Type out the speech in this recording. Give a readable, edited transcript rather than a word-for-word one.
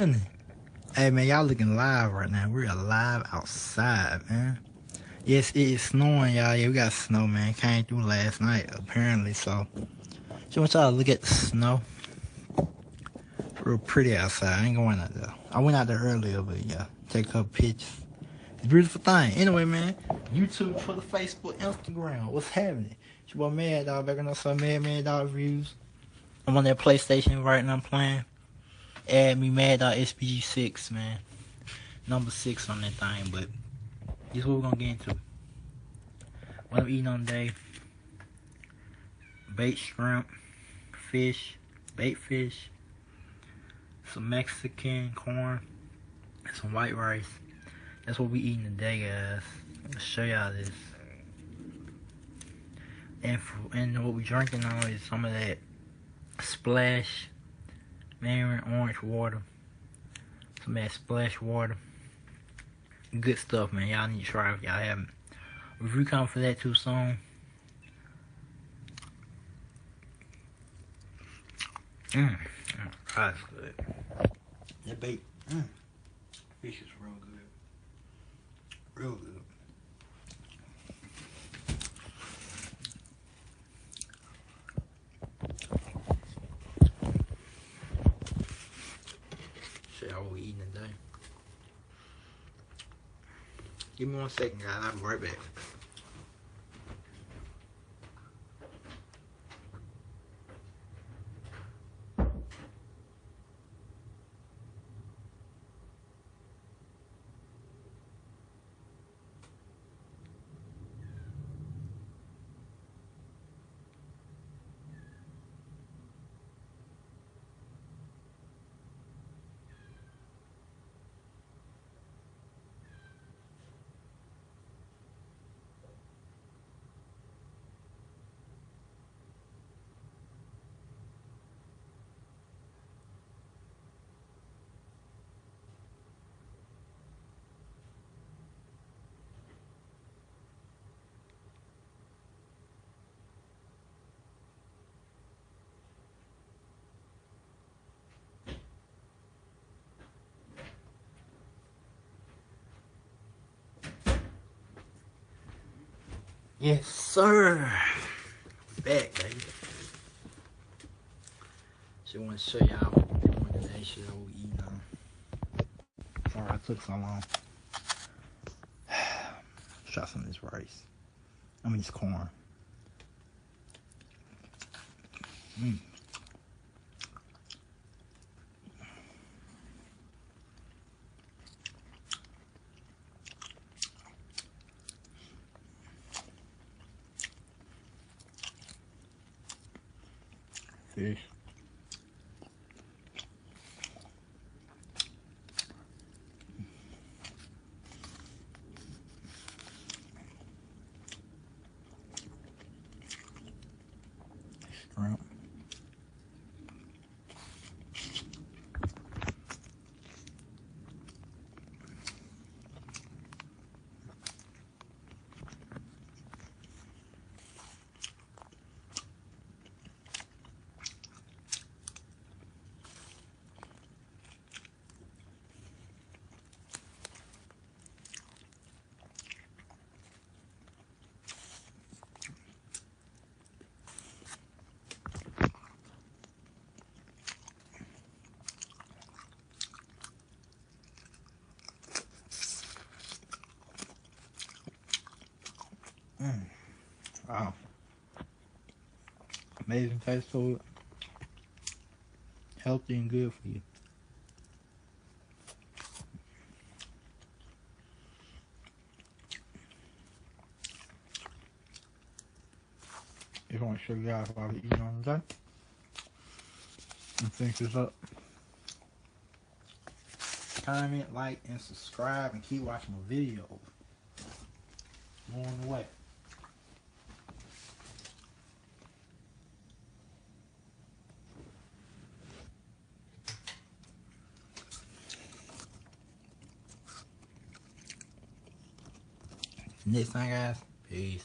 Hey man, y'all looking live right now. We're live outside, man. Yes, it is snowing, y'all. Yeah, we got snow, man. Came through last night, apparently. So, just want y'all to look at the snow. Real pretty outside. I ain't going out there. I went out there earlier, but yeah, take a couple pictures. It's a beautiful thing. Anyway, man, YouTube, Twitter, Facebook, Instagram. What's happening? It's your boy Mad Dog back on some Mad Dog reviews. I'm on that PlayStation right now playing. Add me Mad Dog SPG6, man. Number 6 on that thing, but this is what we're gonna get into. What I'm eating on today: baked shrimp, fish, baked fish, some Mexican corn, and some white rice. That's what we eating today, guys. I'll show y'all this. And what we drinking now is some of that Splash Mandarin orange water. Some of that Splash water. Good stuff, man. Y'all need to try it if y'all haven't. Review coming for that too soon. That's good. That bait. Fish is real good. Real good. Show y'all what we eating today. Give me 1 second, guys. I'll be right back. Yes, sir. Back, baby. Just want to show y'all what we're doing today. Shit, what we eating on. Sorry, I took so long. Try some of this rice. I mean, this corn. Fish. Shrimp. Wow. Amazing taste food. Healthy and good for you. Just want to show you guys what I'm eating on today. And finish this up. Comment, like, and subscribe, and keep watching my videos. More on the way. Next time, guys. Peace.